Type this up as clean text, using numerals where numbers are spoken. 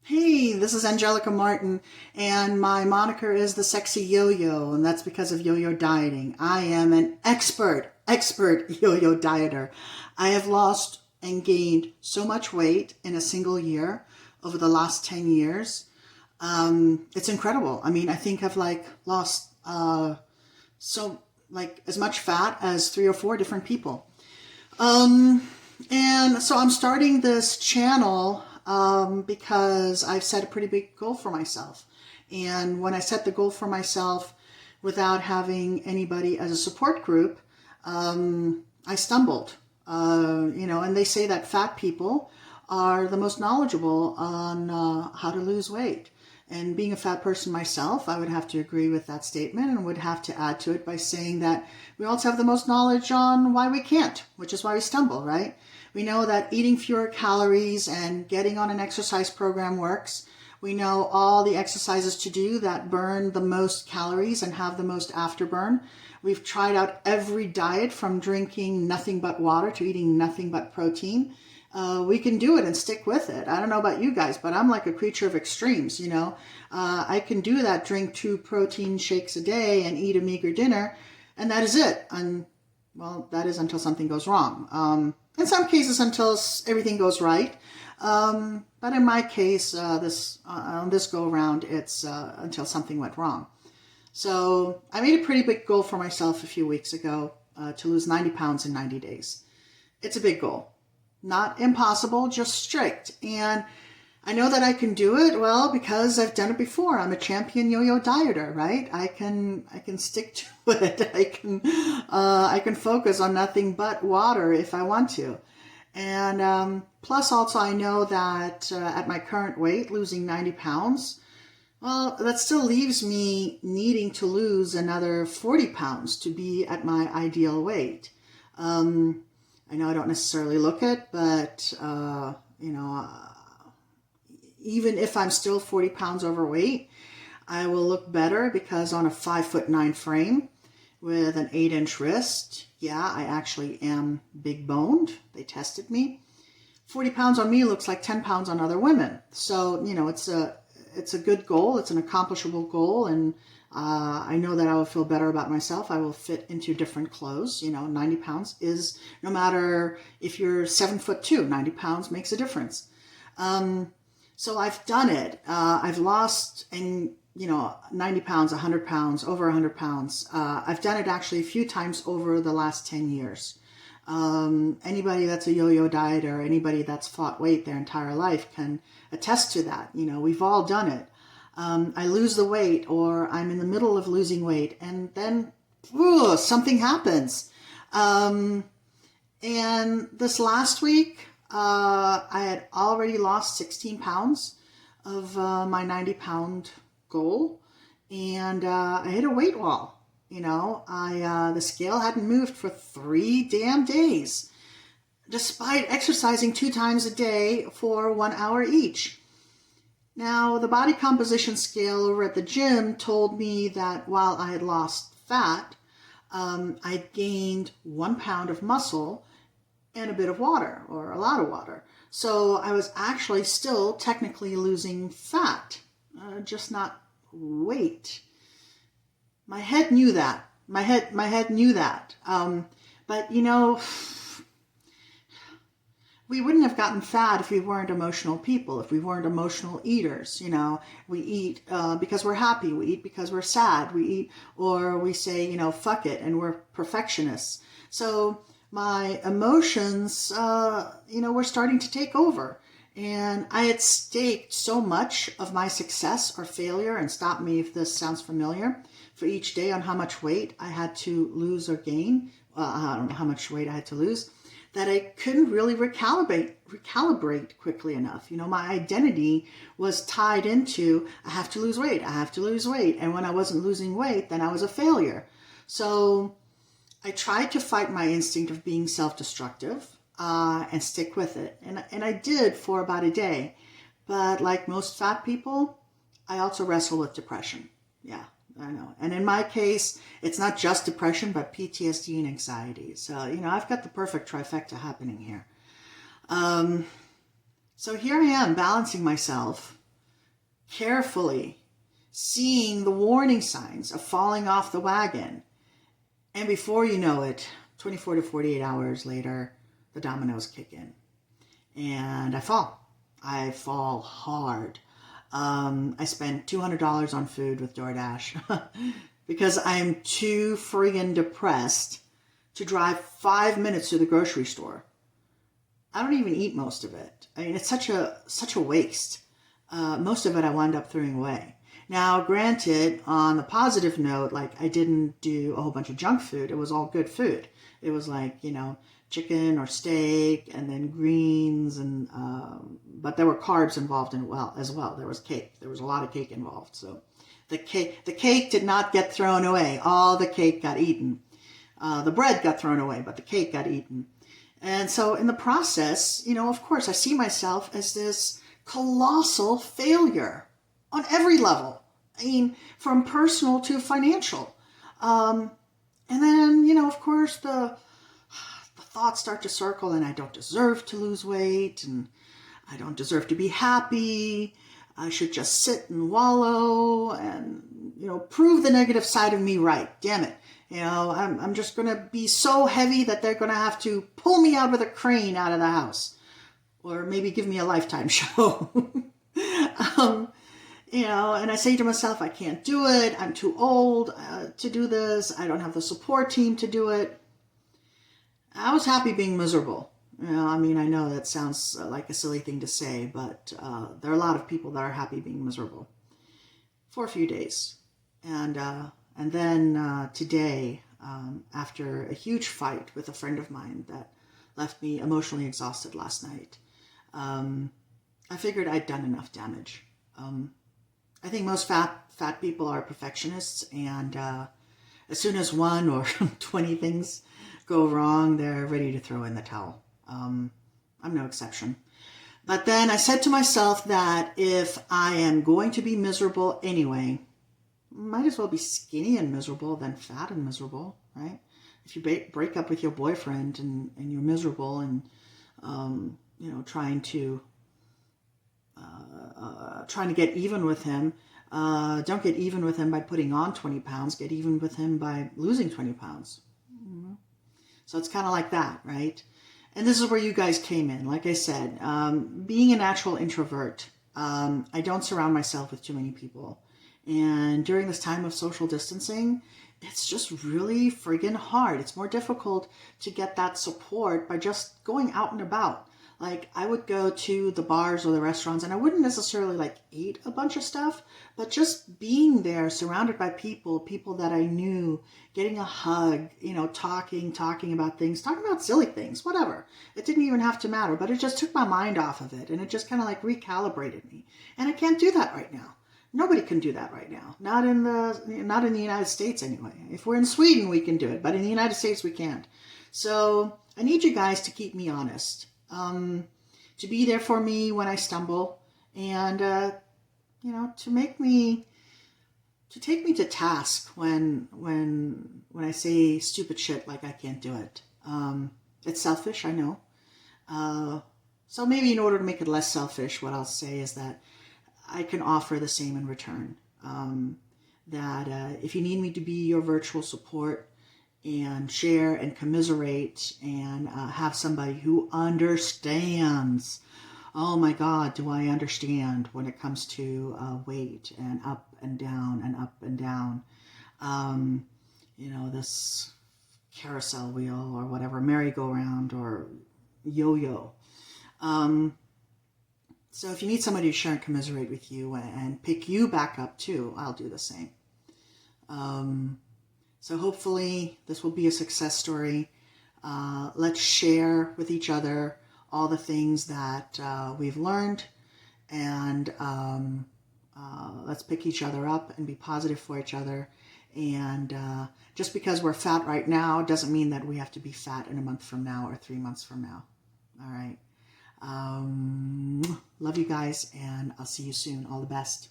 Hey, this is Angelica Martin, and my moniker is the Sexy Yo-Yo, and that's because of yo-yo dieting. I am an expert yo-yo dieter. I have lost and gained so much weight in a single year over the last 10 years. It's incredible. I mean, I think I've lost as much fat as 3 or 4 different people. And so I'm starting this channel because I've set a pretty big goal for myself. And when I set the goal for myself without having anybody as a support group, I stumbled. And they say that fat people are the most knowledgeable on how to lose weight. And being a fat person myself, I would have to agree with that statement and would have to add to it by saying that we also have the most knowledge on why we can't, which is why we stumble, right? We know that eating fewer calories and getting on an exercise program works. We know all the exercises to do that burn the most calories and have the most afterburn. We've tried out every diet from drinking nothing but water to eating nothing but protein. We can do it and stick with it. I don't know about you guys, but I'm like a creature of extremes, I can do that, drink 2 protein shakes a day and eat a meager dinner, and that is it. And, well, that is until something goes wrong. In some cases, until everything goes right. But in my case, on this go around, it's until something went wrong. So I made a pretty big goal for myself a few weeks ago to lose 90 pounds in 90 days. It's a big goal. Not impossible, just strict. And I know that I can do it, well, because I've done it before. I'm a champion yo-yo dieter, right? I can stick to it. I can focus on nothing but water if I want to. And plus also I know that at my current weight, losing 90 pounds, well, that still leaves me needing to lose another 40 pounds to be at my ideal weight. I know I don't necessarily look it, but, even if I'm still 40 pounds overweight, I will look better because on a 5'9" frame with an 8-inch wrist, yeah, I actually am big boned. They tested me. 40 pounds on me looks like 10 pounds on other women. So, it's a good goal. It's an accomplishable goal. And I know that I will feel better about myself. I will fit into different clothes. 90 pounds is, no matter if you're 7'2", 90 pounds makes a difference. So I've done it. I've lost 90 pounds, 100 pounds, over 100 pounds. I've done it actually a few times over the last 10 years. Anybody that's a yo-yo dieter, anybody that's fought weight their entire life can attest to that. We've all done it. I lose the weight, or I'm in the middle of losing weight, and then something happens. And this last week, I had already lost 16 pounds of my 90-pound goal, and I hit a weight wall. The scale hadn't moved for 3 damn days, despite exercising 2 times a day for 1 hour each. Now, the body composition scale over at the gym told me that while I had lost fat, I'd gained 1 pound of muscle and a bit of water, or a lot of water. So I was actually still technically losing fat, just not weight. My head knew that. My head knew that. But we wouldn't have gotten fat if we weren't emotional people, if we weren't emotional eaters. We eat because we're happy. We eat because we're sad. We eat, or we say, fuck it, and we're perfectionists. So my emotions, were starting to take over. And I had staked so much of my success or failure, and stop me if this sounds familiar, for each day on how much weight I had to lose or gain, I don't know how much weight I had to lose, that I couldn't really recalibrate quickly enough. My identity was tied into, I have to lose weight, I have to lose weight. And when I wasn't losing weight, then I was a failure. So I tried to fight my instinct of being self-destructive and stick with it. And I did for about a day. But like most fat people, I also wrestle with depression. Yeah, I know. And in my case, it's not just depression, but PTSD and anxiety. So, I've got the perfect trifecta happening here. So here I am balancing myself carefully, seeing the warning signs of falling off the wagon. And before you know it, 24 to 48 hours later, the dominoes kick in. And I fall. I fall hard. I spent $200 on food with DoorDash because I'm too friggin' depressed to drive 5 minutes to the grocery store. I don't even eat most of it. I mean, it's such a waste. Most of it I wound up throwing away. Now, granted, on the positive note, like I didn't do a whole bunch of junk food. It was all good food. It was like, chicken or steak and then greens and, but there were carbs involved in as well. There was cake. There was a lot of cake involved. So the cake did not get thrown away. All the cake got eaten. The bread got thrown away, but the cake got eaten. And so in the process, of course, I see myself as this colossal failure on every level. I mean, from personal to financial. And then, of course, the thoughts start to circle, and I don't deserve to lose weight, and I don't deserve to be happy. I should just sit and wallow and, prove the negative side of me right. Damn it. I'm just going to be so heavy that they're going to have to pull me out with a crane out of the house, or maybe give me a Lifetime show. And I say to myself, I can't do it. I'm too old to do this. I don't have the support team to do it. I was happy being miserable. I know that sounds like a silly thing to say, but there are a lot of people that are happy being miserable for a few days. And then today, after a huge fight with a friend of mine that left me emotionally exhausted last night, I figured I'd done enough damage. I think most fat people are perfectionists, and as soon as 1 or 20 things go wrong, they're ready to throw in the towel. I'm no exception. But then I said to myself that if I am going to be miserable anyway, might as well be skinny and miserable than fat and miserable, right? If you break up with your boyfriend and you're miserable and, trying to get even with him, don't get even with him by putting on 20 pounds, get even with him by losing 20 pounds. So it's kind of like that, right? And this is where you guys came in. Like I said, being a natural introvert, I don't surround myself with too many people. And during this time of social distancing, it's just really friggin' hard. It's more difficult to get that support by just going out and about. Like, I would go to the bars or the restaurants, and I wouldn't necessarily eat a bunch of stuff, but just being there, surrounded by people that I knew, getting a hug, talking about things, talking about silly things, whatever. It didn't even have to matter, but it just took my mind off of it, and it just kind of recalibrated me. And I can't do that right now. Nobody can do that right now. Not in the United States anyway. If we're in Sweden, we can do it, but in the United States, we can't. So I need you guys to keep me honest. To be there for me when I stumble, and to take me to task when I say stupid shit like I can't do it. It's selfish, I know. So maybe in order to make it less selfish, what I'll say is that I can offer the same in return. That if you need me to be your virtual support, and share and commiserate and have somebody who understands. Oh my God, do I understand when it comes to weight and up and down and up and down. This carousel wheel or whatever, merry-go-round or yo-yo. So if you need somebody to share and commiserate with you and pick you back up too, I'll do the same. So hopefully this will be a success story. Let's share with each other all the things that we've learned, and let's pick each other up and be positive for each other. And just because we're fat right now doesn't mean that we have to be fat in a month from now or 3 months from now. All right. Love you guys, and I'll see you soon. All the best.